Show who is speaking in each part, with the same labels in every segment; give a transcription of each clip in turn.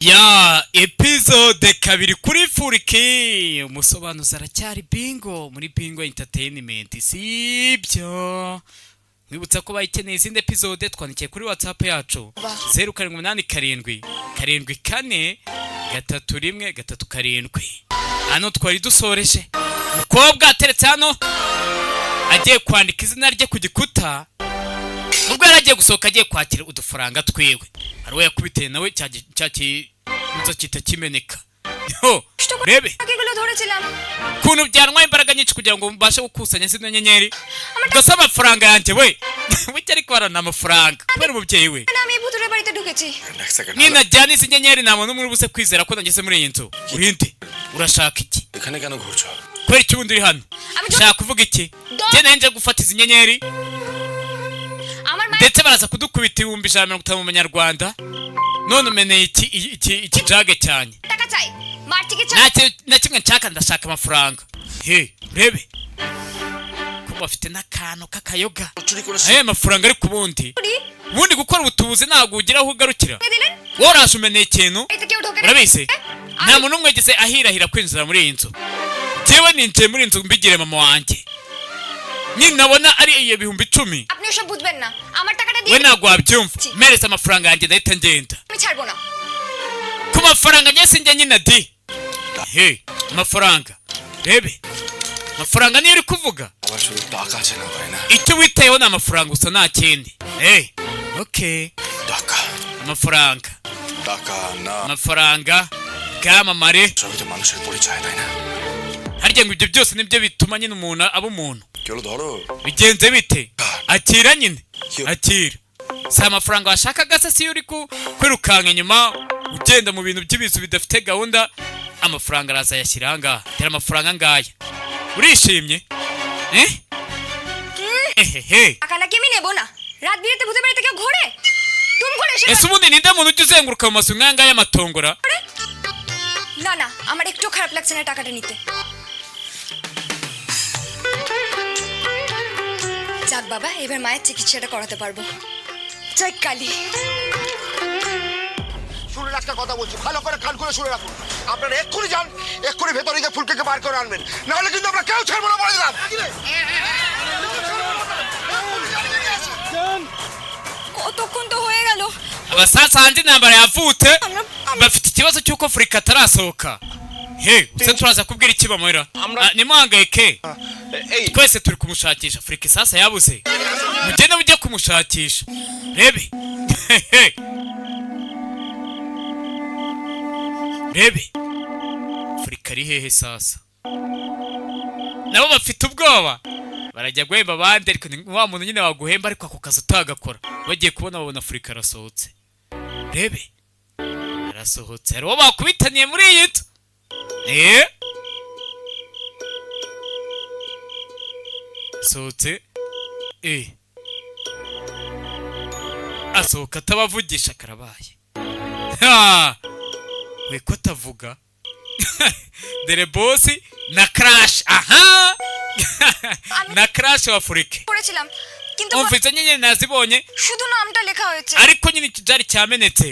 Speaker 1: Ya episode kabiri kuri Furiki umusobanuzi aracyari bingo muri bingo entertainment sibyo mwibutsa ko bayikeneye izindi episode twandikiye kuri WhatsApp yacu 0787743137 hano twari dusoreje umukobwa ateretse hano agiye kwandika izina rye ku gikuta ubwo yaragiye gusohoka agiye kwakira udufaranga twiwe hariwe yakubiteye nawe cyaki muzo kitakimeneka yo rebe kuntu byanwaye imbaraga nyinshi kugira ngo mbashe gukusanya zino nyenyeri gasa amafaranga yanjye we wicyo ariko barana amafaranga kubera umubyeyi we nina jyana izi nyenyeri nta muntu muri buse kwizera ko nageze muri iyi nzu urinde urashaka iki kwera icyo ubundi uri hano shaka kuvuga iki njye nanje gufata izi nyenyeri ndetse baraza kudukubita 150 mu Manyarwanda none umeneye iki jage cyane na kimwe nshaka ndashaka amafaranga he rebe ko bafite n'akantu kakayoga aye amafaranga ari kubundi gukora ubutubuzi ntago ugira aho ugarukira worashe umeneye ikintu urabise nta muntu umwe gise ahirahira kwinjira muri iyi nzu jewe ninje muri inzu mbigire mama wanjye nabona ari iyo 10,000
Speaker 2: আপনি সব বুঝবেন না আমার টাকাটা দিয়ে
Speaker 1: we ntago wabyumva mereza amafaranga yanjye ndahita ngenda
Speaker 2: আমি ছাড়বো না
Speaker 1: ku mafaranga nyese njye nyina di he amafaranga rebe amafaranga niyo uri kuvuga icyo witeyeho ni amafaranga gusa nta kindi okay amafaranga bwamamare harya ngo ibyo byose nibyo bituma nyine umuntu aba umuntu bigenze bite akira nyine akira si amafaranga washaka gasa si uri kwirukanka inyuma ugenda mu bintu by'ibizu bidafite gahunda amafaranga araza yashyira ahangaha tera amafaranga ngaya urishimye
Speaker 2: টাকাটা কি আমি নেব না রাত বিরেতে ভূতে বাড়িতে কেউ ঘোরে তুমি করে এসে
Speaker 1: ese ubundi ninde muntu ujya uzenguruka mu mazu nk'aya ngaya amatongora
Speaker 2: না না আমার একটু খারাপ লাগছে না টাকাটা নিতে যাক বাবা এবার মায়ের চিকিৎসাটা করাতে পারবো জয় কালী
Speaker 3: শুনুন একটা কথা বলছি ভালো করে কান করে শুনে রাখুন আপনারা এক্ষুনি যান এক্ষুনি ভেতরে গিয়ে ফুলকে বার করে আনবেন নাহলে কিন্তু আমরা কেউ ছাড়বো না বলে দিলাম
Speaker 2: কতক্ষণ তো হয়ে গেল
Speaker 1: abasaza hanze intambara yavutse bafite ikibazo cy'uko Afurika atarasohoka use turaza kubwira iki bamuhera nimuhangayike twese turi kumushakisha Afurika sasa yabuze mugende mujye kumushakisha rebe rebe Afurika ari hehe sasa nabo bafite ubwoba barajya guhemba abandi ariko wa muntu nyine waguhemba ariko ako kazi utagakora bagiye kubona babona Afurika arasohotse rebe arasohotse ari wo bakubitaniye muri iyi nzu sohotse asohoka atabavugisha karabaye we ko atavuga dere bosi na crash aha na crash wa Afurika
Speaker 2: করেছিলাম কিন্তু
Speaker 1: umvise nyenyeri nazibonye
Speaker 2: শুধু নামটা লেখা হয়েছে
Speaker 1: ariko nyine ikijari cyamenetse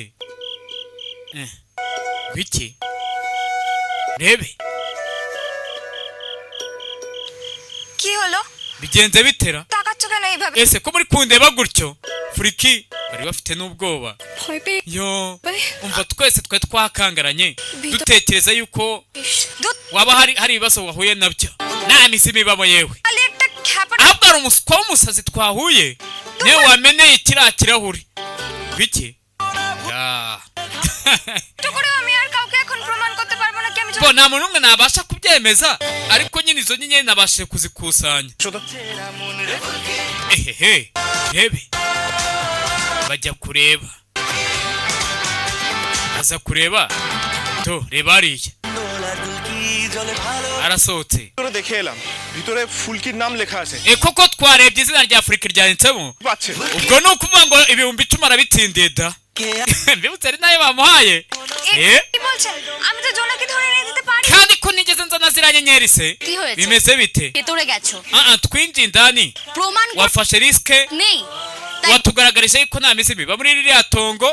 Speaker 1: biki rebe
Speaker 2: কি হলো
Speaker 1: bigenze bitera
Speaker 2: তাকাচ্ছ কেন এইভাবে
Speaker 1: ese ko muri kundeba gutyo Furiki bari bafite n'ubwoba
Speaker 2: ভয় পেয়ে
Speaker 1: yo umva twese twe twakangaranye dutekereza yuko waba hari ibibazo wahuye nabyo nta misimi babo yewe
Speaker 2: খালি একটা খ্যাপা
Speaker 1: ahubwo ari umuswa w'umusazi twahuye niwe wameneye kiriya kirahuri biki
Speaker 2: করে আমি আর কাউকে এখন প্রমাণ করতে পারবো না কি আমি
Speaker 1: bo nta muntu umwe nabasha kubyemeza ariko nyine izo nyenyeri nabashije kuzikusanya rebe bajya kureba aza kureba to reba hariya arasohotse
Speaker 4: দেখে এলাম ভিতরে ফুলকির নাম লেখা আছে
Speaker 1: koko twarebye izina rya Afurika ryanditsemo
Speaker 4: পাচ্ছে
Speaker 1: ubwo ni ukuvuga ngo 10,000 arabitsindiye da mbibutse ari nayo bamuhaye
Speaker 2: কি বলছেন আমি তো জোনাকে ধরে নিয়ে দিতে পারি
Speaker 1: kandi ko nigeze nzana ziriya nyenyeri se
Speaker 2: কি হয়েছে
Speaker 1: bimeze bite
Speaker 2: ভেতরে গেছো
Speaker 1: twinjiye indani
Speaker 2: প্রমাণ
Speaker 1: wafashe risike
Speaker 2: নেই
Speaker 1: watugaragarije yuko nta mizi miba muri ririya tongo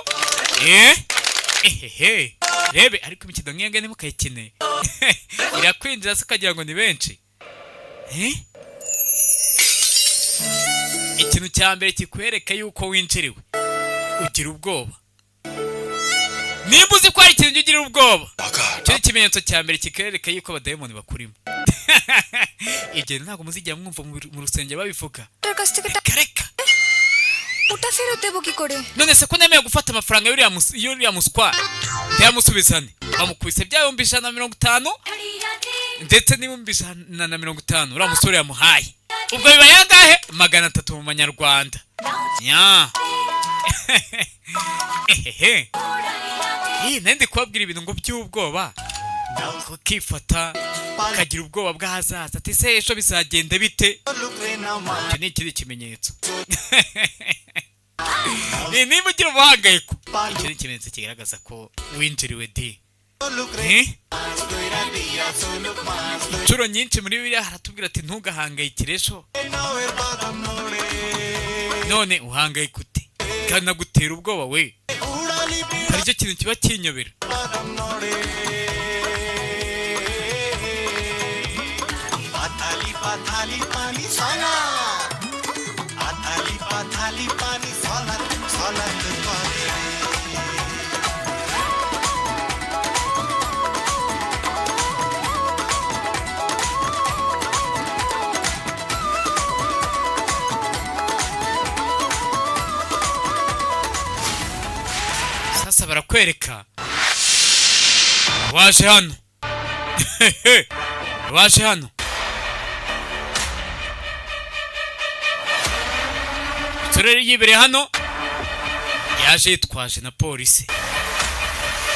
Speaker 1: ehehe rebe ariko imikino nk'iyo ntimukayikine irakwinjira se ukagira ngo ni benshi ikintu cya mbere kikwereka yuko winjiriwe ugira ubwoba nimba uzi ko hari ikintu ugira ubwoba icyo ni ikimenyetso cya mbere kikwereka yuko abadayimoni bakurimo ibyo ntabwo muzijya mwumva mu rusengero babivuga reka
Speaker 2: utafero tebo kikore
Speaker 1: none se ko nemeye gufata amafaranga y'uriya muswa ndayamusubizane bamukubise bya 150 ndetse n'ibihumbi 150 uriya musore yamuhaye ubwo biba yangahe 300 mu manyarwanda nya ehehe nende kubabwira ibintu ngo by'ubwoba ukifata ukagira ubwoba bw'ahazaza ati se ejo bizagenda bite icyo ni ikindi kimenyetso niba ugira ubuhangayiko icyo ni ikimenyetso kigaragaza ko winjiriwe di inshuro nyinshi muri biriya haratubwira ati ntugahangayikire ejo none uhangayika ute kandi nagutera ubwoba we hari icyo kintu kiba kinyobera sasa barakwereka waje hano waje hano turere yibereye hano yaje yitwaje na polisi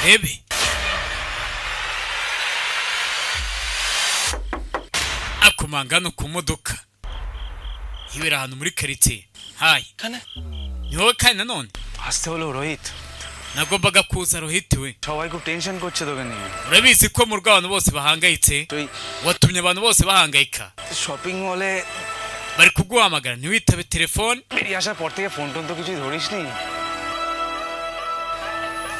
Speaker 1: rebe akomanga hano ku modoka yibera ahantu muri quartier hayi ni wowe kandi nanone
Speaker 5: আসতে হলো Rohit
Speaker 1: nagombaga kuza Rohit we
Speaker 5: সবাই খুব টেনশন করছে তোকে নিয়ে
Speaker 1: urabizi ko mu rwanda bose bahangayitse watumye abantu bose bahangayika
Speaker 5: shopping মলে
Speaker 1: bari kuguhamagara ntiwitabe telefone
Speaker 5: বেরিয়ে আসার পর থেকে ফোন টোন তো কিছু ধরিসনি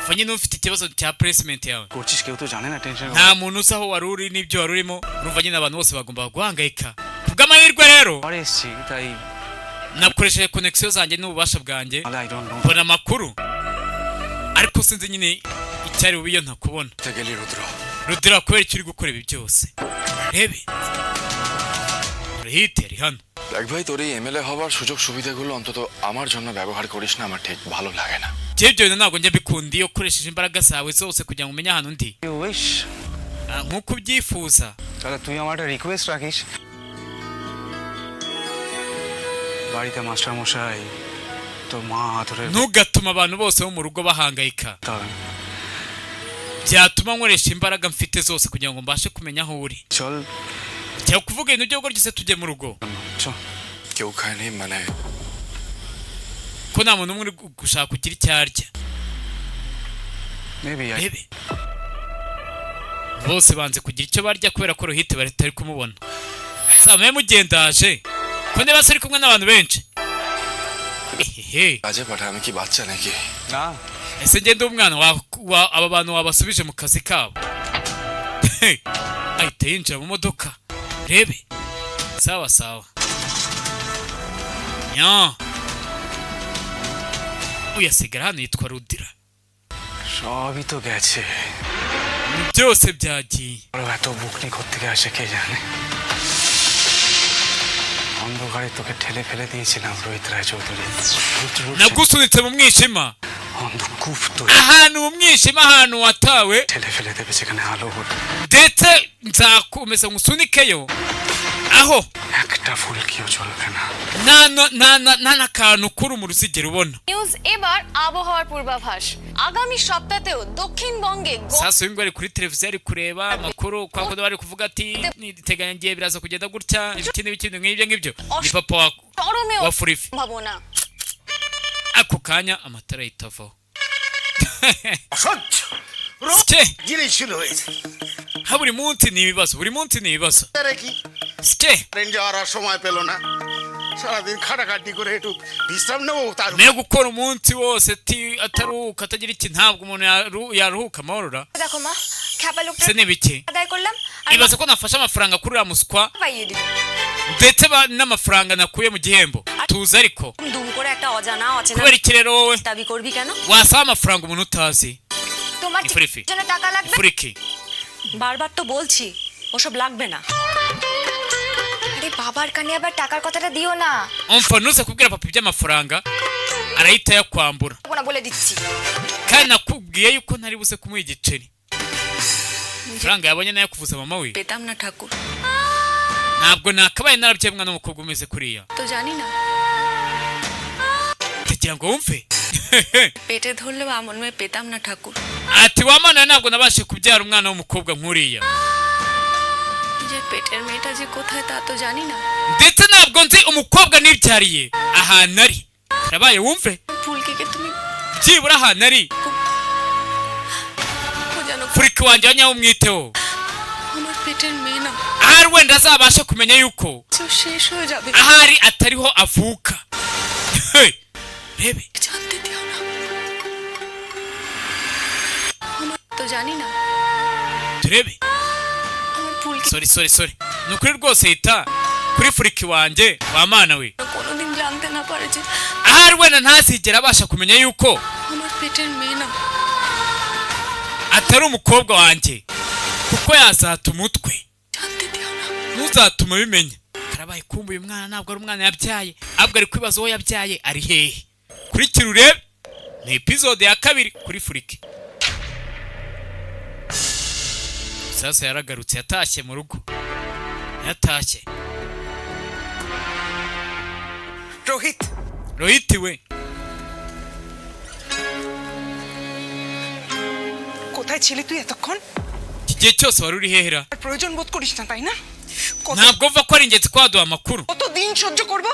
Speaker 1: fanye n'ufite ikibazo cya placement yawe
Speaker 5: করছিস কেউ তো জানে না tension
Speaker 1: nta muntu uzi aho wari uri n'ibyo wari urimo urumva nyine abantu bose bagomba guhangayika kubw'amahirwe rero
Speaker 5: পরে এসছি তাই
Speaker 1: nakoresheje connection zanjye n'ububasha bwanjye
Speaker 5: I don't know
Speaker 1: mbona amakuru ariko sinzi nyine icyari bubi iyo ntakubona
Speaker 5: গেলি রুদ্র
Speaker 1: Rudira kubera icyo uri gukora ibi byose rebe Rohit yari hano
Speaker 6: দেখ ভাই তোর এই এমএলএ হওয়ার সুযোগ সুবিধাগুলো অন্তত আমার জন্য ব্যবহার করিস না আমার ঠিক ভালো লাগে না
Speaker 1: ibyo ntabwo njya bikunda iyo ukoresheje imbaraga zawe zose kugira ngo umenye ahantu ndi
Speaker 5: you wish
Speaker 1: nk'uko ubyifuza
Speaker 5: তাহলে তুই আমার একটা রিকোয়েস্ট রাখিস বাড়িতে মাস্টার মশাই তোর মা ধরে
Speaker 1: ntugatume abantu bose bo mu rugo bahangayika byatuma nkoresha imbaraga mfite zose kugira ngo mbashe kumenya aho uri
Speaker 5: চল
Speaker 1: cyangwa kuvuga ibintu by'ubwo ryose tujye mu rugo
Speaker 5: চল
Speaker 6: কেউ খায়নি মানে
Speaker 1: ko nta muntu umwe uri gushaka kugira icyo arya
Speaker 5: maybe
Speaker 1: rebe bose banze kugira icyo barya kubera ko Rohit batari kumubona samaye mugendaje ko niba se ari kumwe n'abantu benshi ehehe
Speaker 6: কাজে পাঠায় আমি কি বাচ্চা নাকি
Speaker 5: না
Speaker 1: ese ngende umwana aba bantu wabasubije mu kazi kabo ahita yinjira mu modoka rebe sawa sawa nya uyasigara hano yitwa Rudira
Speaker 5: সবই তো গেছে
Speaker 1: byose byagiye
Speaker 5: ওরা এত বুকনি করতে আসে কে জানে অন্ধকারে তোকে ঠেলে ফেলে দিয়েছিলাম রোহিত রায় চৌধুরী
Speaker 1: nagusunitse mu mwijima
Speaker 5: অন্ধকূপ তো
Speaker 1: ahantu mu mwijima ahantu watawe
Speaker 5: ঠেলে ফেলে দেবে যেখানে আলো হলো
Speaker 1: ndetse nzakomeza ngusunikeyo aho
Speaker 5: একটা ফুলকিও চলবে না
Speaker 1: nta n'akantu k'urumuri uzigera ubona
Speaker 2: news এবার আবহাওয়ার পূর্বাভাস আগামী সপ্তাহেও দক্ষিণবঙ্গে
Speaker 1: sasa uyu nguyu ari kuri televiziyo ari kureba amakuru kwa kundi bari kuvuga ati niteganyagiye biraza kugenda gutya ibiki n'ibiki nk'ibyo ngibyo ni papa wa Furifi
Speaker 2: সম্ভাবনা
Speaker 1: ako kanya amatara ahita avaho
Speaker 3: অসহ্য
Speaker 1: sike
Speaker 3: জিনিস শুরু হয়েছে
Speaker 1: ha buri munsi ni ibibazo buri munsi ni ibibazo
Speaker 3: আরে কি
Speaker 1: sike
Speaker 3: train যাওয়ার আর সময় পেল না সারাদিন খাটাখাটি করে একটু বিশ্রাম নেবো তার
Speaker 1: nayo gukora umunsi wose ataruhuka atagira iki ntabwo umuntu yaruhuka amahoro
Speaker 2: দেখো মা খ্যাপা লোকটা
Speaker 1: se n'ibiki
Speaker 2: আদায় করলাম আর
Speaker 1: ibaza ko nafashe amafaranga kuri uriya muswa
Speaker 2: পাইয়ে দিল
Speaker 1: ndetse n'amafaranga nakuye mu gihembo tuzi ariko
Speaker 7: দুম করে একটা অজানা অচেনা
Speaker 1: kubera iki rero wowe
Speaker 7: দাবি করবি কেন
Speaker 1: wasaba amafaranga umuntu utazi
Speaker 2: তোমার
Speaker 1: Ifurifi.
Speaker 2: জন্য টাকা লাগবে
Speaker 1: ifuriki
Speaker 7: বারবার তো বলছি ওসব লাগবে না
Speaker 2: আরে বাবার কানে আবার টাকার কথাটা দিও না
Speaker 1: umva nuze kubwira papa iby'amafaranga arahita yakwambura
Speaker 2: ওনা বলে দিচ্ছি
Speaker 1: kandi nakubwiye yuko ntari buze kumuha igiceri amafaranga yabonye nayo kuvuza mama we
Speaker 7: পেতাম না ঠাকুর
Speaker 1: ntabwo nakabaye narabyaye umwana w'umukobwa umeze kuriya
Speaker 7: তো জানি না
Speaker 1: kugira ngo wumve
Speaker 7: পেটে ধরলেও আমন মেয়ে পেতাম না ঠাকুর
Speaker 1: ati wamana ntabwo nabashe kubyara umwana w'umukobwa nk'uriya
Speaker 7: নিজের পেটের মেয়েটা যে কোথায় তা তো জানি না
Speaker 1: ndetse ntabwo nzi umukobwa nibyariye ahantu ari karabaye wumve
Speaker 7: ফুলকিকে তুমি
Speaker 1: byibura ahantu ari
Speaker 7: ও যেন
Speaker 1: furiki wanjye wanyawe umwiteho
Speaker 7: আমার পেটের মেয়ে না
Speaker 1: ahari wenda azabashe kumenya yuko
Speaker 7: তো শেষ হয়ে যাবে
Speaker 1: ahari atariho avuka Hey, rebe
Speaker 7: জানতে দিও না আমার তো জানি না
Speaker 1: turebe
Speaker 7: আমার ফুলকি
Speaker 1: sorry ni ukuri rwose hita kuri furiki wanjye wamana we
Speaker 7: কোনোদিন জানতে না পারে যে
Speaker 1: ahari wenda ntazigera abasha kumenya yuko
Speaker 7: আমার পেটের মেয়ে না
Speaker 1: atari umukobwa wanjye kuko yazata umutwe
Speaker 7: জানতে দিও না
Speaker 1: ntuzatuma bimenya karabaye kumva uyu mwana ntabwo ari umwana yabyaye ahubwo ari kwibaza uwo yabyaye ari hehe kurikira urebe ni episode ya 2 kuri furiki sasa yaragarutse yatashye mu rugo yatashye
Speaker 8: Rohit
Speaker 1: rohiti we
Speaker 8: কোথায় ছিলি তুই এতক্ষণ
Speaker 1: iki gihe cyose wari uri hehera
Speaker 8: আর প্রয়োজন বোধ করিস না তাই না
Speaker 1: ntabwo mva ko ari ingenzi ko waduha amakuru
Speaker 8: কত দিন সহ্য করব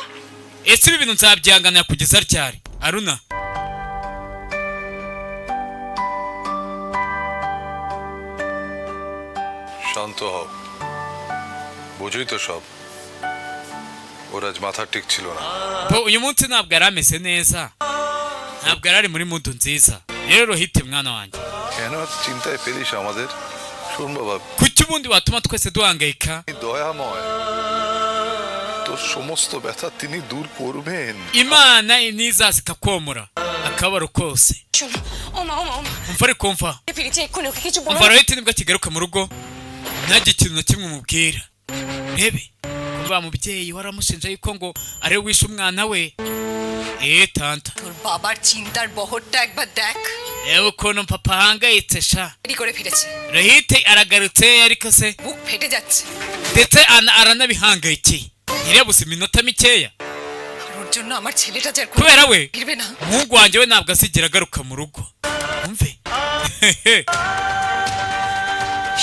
Speaker 1: ese ibi bintu nzabyihanganira kugeza ryari aruna
Speaker 9: শান্ত হও বুঝুই তো সব ওর আজ মাথা ঠিক ছিল না
Speaker 1: bo uyu munsi ntabwo yari ameze neza ntabwo yari ari muri mudu nziza rero rohiti mwana wanjye
Speaker 9: কেন এত চিন্তায় ফেলিস আমাদের শোন বাবা
Speaker 1: kuki ubundi watuma twese duhangayika
Speaker 9: তিনি দয়াময় তোর সমস্ত ব্যথা তিনি দূর করবেন
Speaker 1: imana nizaza ikakomora akabaro kose
Speaker 2: শোনো ও মা
Speaker 1: umva ariko mva
Speaker 2: ফিরেছে এক্ষুনি ওকে কিছু বলো
Speaker 1: umva rohiti nibwo akigaruka mu rugo ntagire ikintu na kimwe umubwira rebe kuba mubyeyi waramushinja yuko ngo ariwe wishe umwana we tanta
Speaker 2: তোর বাবার চিন্তার বহরটা একবার দেখ
Speaker 1: yewe ukuntu papa ahangayitse sha
Speaker 2: দেরি করে ফিরেছে
Speaker 1: rohiti aragarutse ariko se
Speaker 2: বুক ফেটে যাচ্ছে
Speaker 1: ndetse aranabihangayikiye ntirebuze iminota mikeya
Speaker 2: আর ওর জন্য আমার ছেলেটা যার
Speaker 1: kubera we
Speaker 2: ফিরবে না
Speaker 1: umuhungu wanjye we ntabwo azigera agaruka mu rugo umve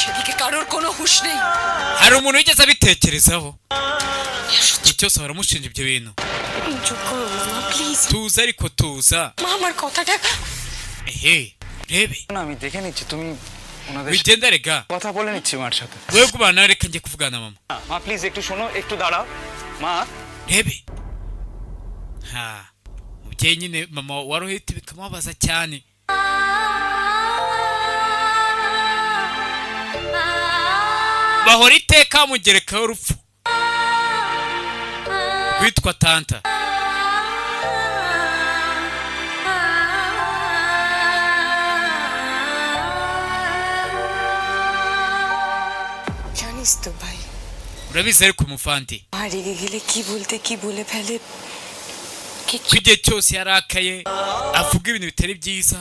Speaker 2: সেদিকে কারোর কোনো হুঁশ নেই
Speaker 1: hari umuntu wigeze abitekerezaho igihe cyose baramushinja ibyo bintu
Speaker 7: চুপ করো মামা প্লিজ
Speaker 1: tuza ariko tuza
Speaker 7: মা আমার কথাটা
Speaker 1: rebe
Speaker 5: না আমি দেখে নিচ্ছি তুমি ওনাদের
Speaker 1: wigenda rega
Speaker 5: কথা বলে নিচ্ছি মার সাথে
Speaker 1: wewe gubana reka njye kuvugana na mama
Speaker 5: মা প্লিজ একটু শোনো একটু দাঁড়াও মা
Speaker 1: rebe ha mubyeyi nyine mama wa rohiti bikamubabaza cyane bahora iteka bamugerekaho urupfu rwitwa tanta
Speaker 7: জানিস তো ভাই
Speaker 1: urabizi ariko umuvandi
Speaker 7: মা রেগে গেলে কি বলতে কি বলে ফেলে
Speaker 1: ko igihe cyose yarakaye avuga ibintu bitari byiza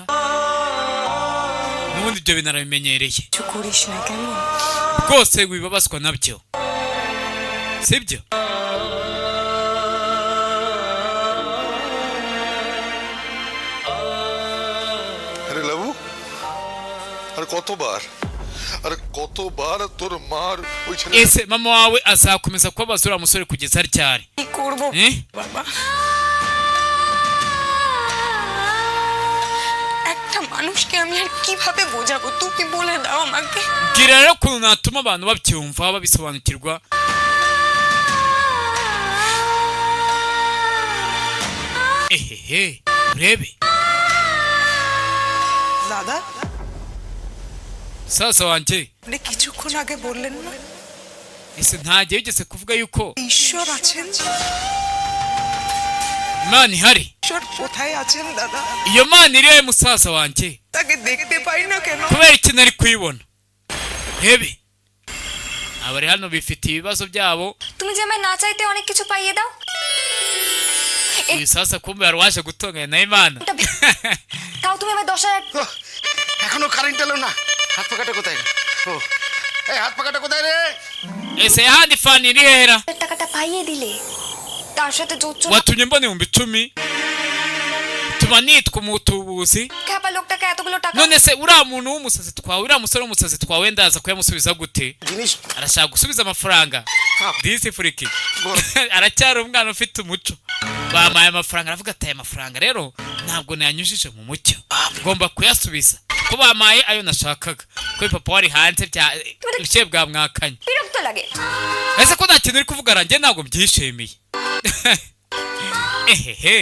Speaker 1: n'ubundi ibyo bintu arabimenyereye
Speaker 7: কিছু করিস না কেমন
Speaker 1: rwose wibabazwa nabyo sibyo
Speaker 9: আরে লাবু আর কতবার আরে কতবার তোর মার ওই ছেলে
Speaker 1: ese mama wawe azakomeza kubabaza uriya musore kugeza ryari
Speaker 7: কি করব
Speaker 1: eh?
Speaker 7: বাবা একটা মানুষকে আমি আর কিভাবে বোঝাবো তুমি বলে দাও আমাকে
Speaker 1: bwira rero ukuntu natuma abantu babyumva babisobanukirwa ehehe urebe
Speaker 8: দাদা
Speaker 1: sasa wanjye
Speaker 8: আপনি কিছুক্ষণ আগে বললেন না
Speaker 1: ese ntajya wigeze kuvuga yuko
Speaker 8: ঈশ্বর আছেন
Speaker 1: imana ihari
Speaker 8: ঈশ্বর কোথায় আছেন দাদা
Speaker 1: iyo mana iriyo musaza wanjye
Speaker 8: তাকে দেখতে পাই না কেন
Speaker 1: kubera iki nari kuyibona rebe abari hano bifitiye ibibazo byabo
Speaker 2: তুমি যে আমায় না চাইতে অনেক কিছু পাইয়ে দাও
Speaker 1: uyu sasa kumbe wari waje gutongana na imana
Speaker 2: তাও তুমি আমায় 10,000
Speaker 3: এখনো কারেন্ট এলো না হাত পাকাটা কোথায় ও এই হাত পাকাটা কোথায় রে
Speaker 1: ese handi fani iri hera
Speaker 2: টাকাটা পাইয়ে দিলে তার সাথে জোচ্চ
Speaker 1: watumye mbona 10,000 tuma nitwa umutubuzi
Speaker 2: খ্যাপা লোকটাকে এতগুলো টাকা
Speaker 1: none se uriya muntu w'umusazi twawe uriya musore w'umusazi twawe ndaza kuyamusubiza gute
Speaker 3: জিনিস
Speaker 1: arashaka gusubiza amafaranga disi furiki aracyari umwana ufite umuco bamaye amafaranga aravuga ati aya mafaranga rero ntabwo nayanyujije mu mucyo ngomba kuyasubiza ko bamaye ayo nashakaga ko papa wari hanze ibye bwamwakanye
Speaker 2: বিরক্ত লাগে
Speaker 1: ese ko nta kintu uri kuvuga ranjye ntabwo byishimiye ehehe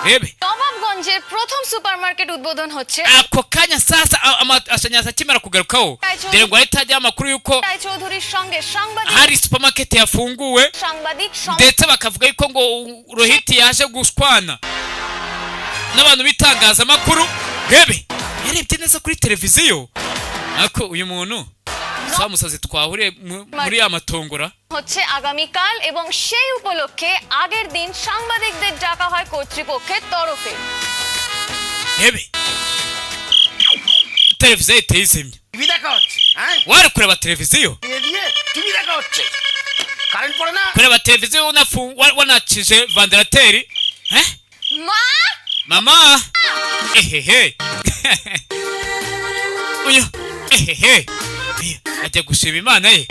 Speaker 1: rebe
Speaker 2: নবাবগঞ্জের প্রথম সুপারমার্কেট উদ্বোধন হচ্ছে
Speaker 1: ako kanya sasa amashanyarazi akimara kugarukaho dore ngo ahita hajyaho amakuru yuko
Speaker 2: রায়চৌধুরীর সঙ্গে সাংবাদিক
Speaker 1: hari supermarket yafunguwe ndetse bakavuga yuko ngo rohiti yaje gushwana n'abantu b'itangazamakuru rebe yarebye neza kuri televiziyo ariko uyu muntu sa musazi twahuriye muri ya matongora
Speaker 2: হচ্ছে আগামীকাল এবং সেই উপলক্ষে আগের দিন সাংবাদিকদের ডাকা হয় কর্তৃপক্ষের তরফে
Speaker 1: rebe televiziyo iteye izimye
Speaker 3: TV দেখা হচ্ছে হ্যাঁ
Speaker 1: wari kureba televiziyo
Speaker 3: দিয়ে দিয়ে টিভি দেখা হচ্ছে কারেন্ট পড়ে না
Speaker 1: kureba televiziyo wanakije vandarateri
Speaker 2: মা
Speaker 1: mama ehehe uyu ehehe ajya gushima imana ye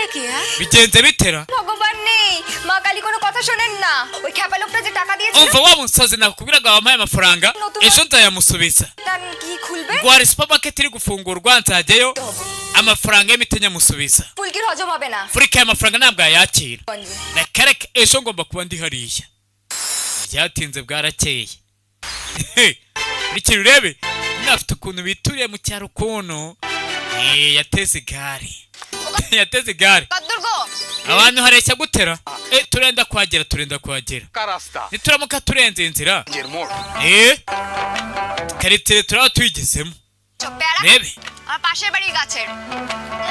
Speaker 1: bigenze bitera
Speaker 2: ভগবান নেই মা কালী কোনো কথা শোনেন না ওই খ্যাপা লোকটা যে টাকা দিয়েছিল
Speaker 1: umva wa musazi nakubwiraga wampaye amafaranga ejo nzayamusubiza
Speaker 2: তার কি খুলবে
Speaker 1: ngo hari supermarket iri gufungurwa nzajyayo amafaranga y'imiti nyamusubiza
Speaker 2: ফুলকির হজম হবে না
Speaker 1: furika aya mafaranga ntabwo yayakira nakareka ejo ngomba kuba ndi hariya byatinze bwarakeye bikiri urebe nafite ukuntu bituriye mu cyaro ukuntu yateze igare yateze igare abantu hareshya gutera turenda kuhagera nituramuka turenze inzira karitire turaba tuyigezemo rebe
Speaker 2: আমার পাশের বাড়ির গাছের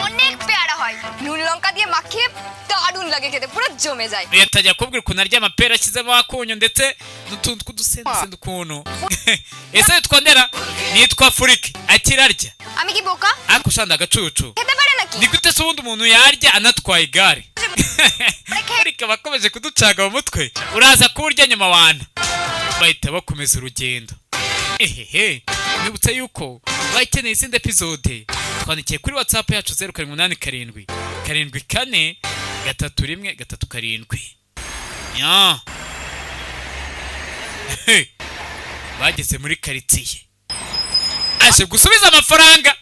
Speaker 2: অনেক পেয়ারা হয় নুন লঙ্কা দিয়ে মাখিয়ে দারুণ লাগে খেতে পুরো জমে যায়
Speaker 1: yatajya kubwira ukuntu arya amapera ashyizemo akunyu ndetse n'utuntu tw'udusenda ukuntu ese twondera nitwa furiki akirarya
Speaker 2: আমি কি বোকা
Speaker 1: ariko ushanda agacucu
Speaker 2: খেতে পারে নাকি
Speaker 1: ni gute se ubundi umuntu yarya anatwaye igare furiki bakomeje kuducaga mu mutwe uraza kuwurya nyuma wana bahita bakomeza urugendo ehehe nibutse yuko bakeneye izindi episode twandikiye kuri whatsapp yacu 0787 74 3 3 ya bageze muri karitsiye aje gusubiza amafaranga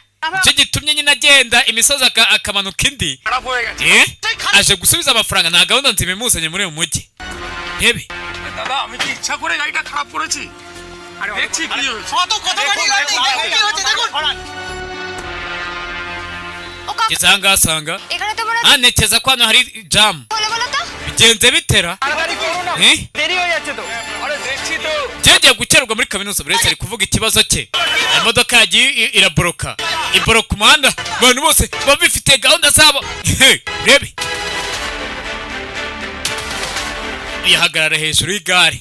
Speaker 1: icyo gitumye nyine agenda imisozi akamanuka indi aje gusubiza amafaranga nta gahunda nzima imuzanye muri uyu mujyi rebe
Speaker 5: দাদা আমি কি ইচ্ছা করে গাড়িটা খারাপ করেছি দেখছি কি হয়েছে
Speaker 1: ngeze aha ngaha asanga
Speaker 2: এখানে তো মনে
Speaker 1: ntekereza ko hano hari jamu
Speaker 2: বলে বলো তো
Speaker 1: bigenze bitera
Speaker 5: দেরি হয়ে যাচ্ছে তো আরে দেখছি তো
Speaker 1: ngiye gukererwa muri kaminuza buri wese ari kuvuga ikibazo cye imodoka yagiye iraboroka iboroka umuhanda abantu bose baba bifite gahunda zabo rebe yahagarara hejuru y'igare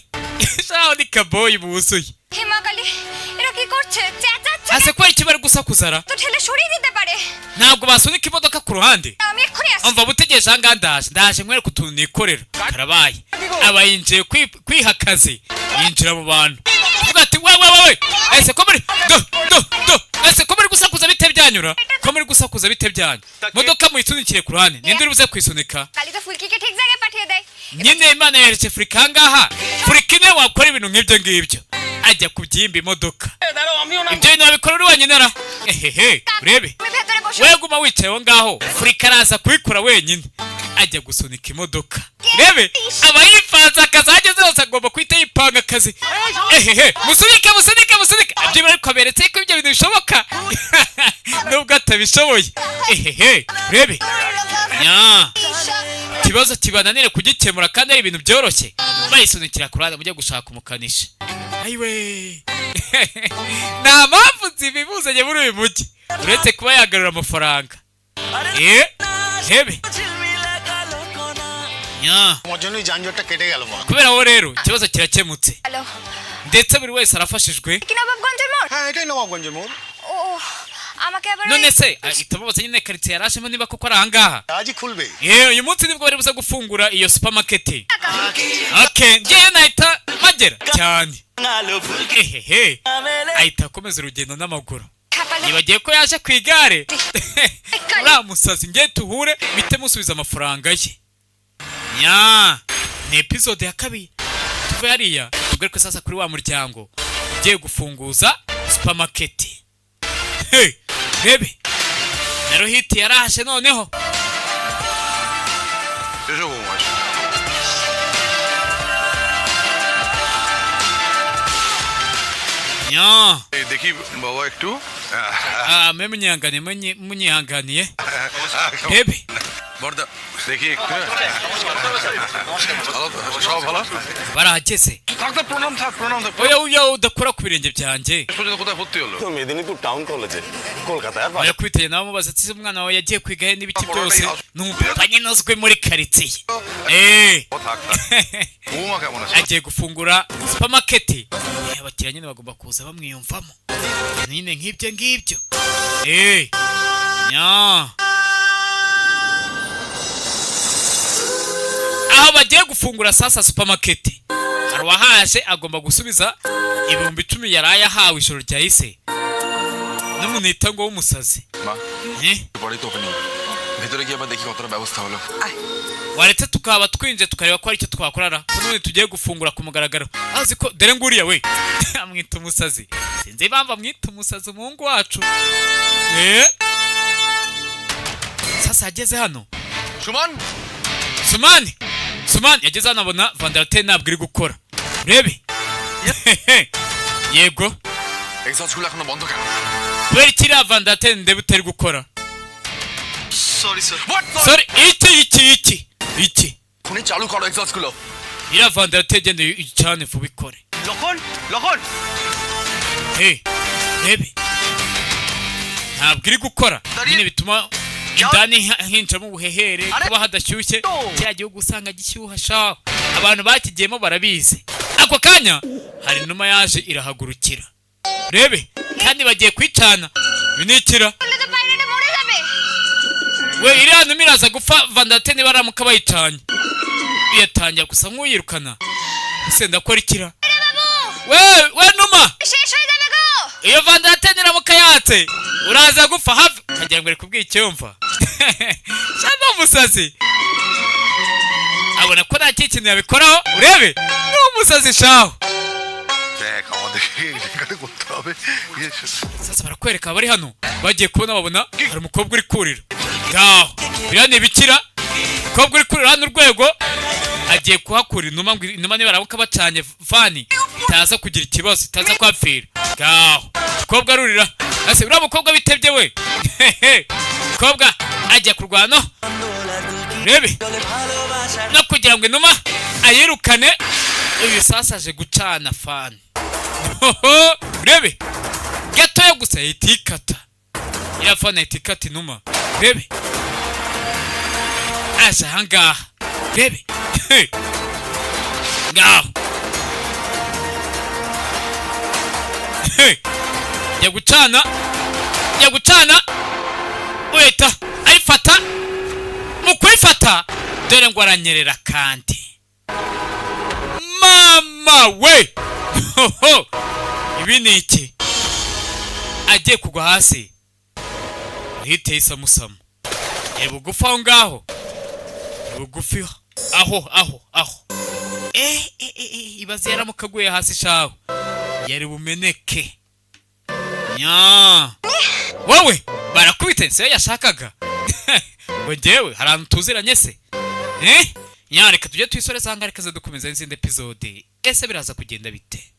Speaker 1: shaho ni kaboyi buzuye
Speaker 2: Hema কালী এরা কি করছে চেঁচাচ্ছে
Speaker 1: ase ko iki bari gusakuzara
Speaker 2: তো ঠেলে সরিয়ে দিতে পারে
Speaker 1: ntabwo basunika imodoka ku ruhande
Speaker 2: আমি এক্ষুনি আসছি
Speaker 1: umva butegereje aha ngaha ndaje nkwereka utuntu nikorera karabaye aba yinjiye kwiha akazi yinjira mu bantu uvuga ati we ese ko muri ese ko muri gusakuza bite byanyura ko muri gusakuza bite byanyu modoka muyisunikire ku ruhande ninde uri buze kwisunika
Speaker 2: Kali তো ফুলকিকে ঠিক জায়গায় পাঠিয়ে দেয়
Speaker 1: nyine imana yeretse Afurika aha ngaha Afurika niwe wakora ibintu nk'ibyo ngibyo ajya kubyimba imodoka ibyo bintu wabikora uri wenyine ra ehehe urebe
Speaker 2: তুমি ভেতরে বসো
Speaker 1: we guma wicaye aho ngaho Afurika araza kubikora wenyine ajya gusunika imodoka rebe aba yipanze akazi ageze hose agomba kwita yipanga akazi ehehe musunike ibyo bari kwaberetse ko ibyo bintu bishoboka nubwo atabishoboye ehehe rebe nya ikibazo kibananire kugikemura kandi ari ibintu byoroshye bayisunikira ku ruhande mujye gushaka umukanishi ayiwe nta mpamvu zibibuzanye muri uyu mujyi uretse kuba yagarura amafaranga hebe kubera aho rero ikibazo kirakemutse ndetse buri wese arafashijwe none se itamubaza nyine karitsiye yarashemo niba koko ari ahangaha uyu munsi nibwo bari buze gufungura iyo supermarket ngewe nahita magera cyane ehehe ahita akomeza urugendo n'amaguru nibagiye ko yaje ku igare uriya musazi ngewe tuhure mpite musubiza amafaranga ye nya ni episode ya kabiri tuve hariya tugaruke sasa kuri wa muryango ugiye gufunguza supermarket rebe na Rohiti yaraje noneho nya
Speaker 9: देखी बाबा একটু
Speaker 1: munyihanganiye rebe
Speaker 9: বড়দা দেখি একটু সব ভালো
Speaker 1: barahageze
Speaker 9: doctor প্রণাম থাক
Speaker 1: oya udakora ku birenge byanjye
Speaker 9: কোথায় ভর্তি হলো
Speaker 10: তো মেদিনীপুর টাউন কলেজে কলকাতায়
Speaker 1: oya kwiteye nawe mubaza ati umwana wawe yagiye kwiga he n'ibiki byose numva nyinozwe muri karitsiye
Speaker 9: বৌমা কেমন আছে
Speaker 1: agiye gufungura supermarket abakiriya nyine bagomba kuza bamwiyumvamo nyine nk'ibyo ngibyo nya aho bagiye gufungura sasa supermarket hari uwahaje agomba gusubiza 10,000 yari yahawe ijoro ryahise n'umuntu yita ngo w'umusazi
Speaker 6: পরে তো ওখানে ভিতরে গিয়ে আবার দেখি কতটা ব্যবস্থা হলো
Speaker 1: waretse tukaba twinje tukareba ko ari cyo twakorara none tugiye gufungura ku mugaragaro azi ko dere nguriya we amwita umusazi sinzi impamvu amwita umusazi umuhungu wacu sasa ageze hano Sumani yageze hano abona Vandalte ntabwo iri gukora rebe yego
Speaker 6: এক্সস্টগুলো এখনো বন্ধ কেন
Speaker 1: kubera kiriya Vandalte ndebe utari gukora sorry iki
Speaker 6: খুনি চালু করো এক্সস্টগুলো
Speaker 1: iriya Vandalte gende cyane vuba ikore
Speaker 5: লখন
Speaker 1: rebe ntabwo iri gukora nyine bituma indani hinjamo ubuhehere kuba hadashyushye cya gihugu usanga gishyuha shaho abantu bakigiyemo barabizi ako kanya hari inuma yaje irahagurukira rebe kandi bagiye kwicana binikira we iriya numa iraza gupfa Vandalte niba aramuka bayicanye yatangira gusa nk'uyirukana ese ndakora ikira we numa iyo Vandalte niramuka yatse uraza gupfa hafi kagira ngo rekubwiye icyumva cyangwa umusazi abona ko nta kintu yabikoraho urebe ni umusazi shaho sasa barakwereka abari hano bagiye kubona babona hari umukobwa uri kurira ngaho biriya ni bikira umukobwa uri kurira hano urwego agiye kuhakura inuma ngo inuma nibaramuka bacanye vani itaza kugira ikibazo itaza kwapfira ngaho umukobwa arurira ase uriya mukobwa bitebye we umukobwa ajya kurwana rebe no kugira ngo inuma ayirukane uyu sasa aje gucana fani rebe gatoya gusa yitikata iriya fani yitikata inuma rebe aje ahangaha rebe ngaho jya gucana uhita ayifata mu kuyifata dore ngo aranyerera kandi mama we ibi ni iki agiye kugwa hasi uhiteye isamusamo ni bugufi aho ngaho ni bugufi aho ibaze yaramukaguye hasi shaho yari bumeneke nya wowe barakubita nse yashakaga ngo njyewe hari ahantu tuziranye se nyareka tujye twisore sanga reka dukomeza n'izindi episode ese biraza kugenda bite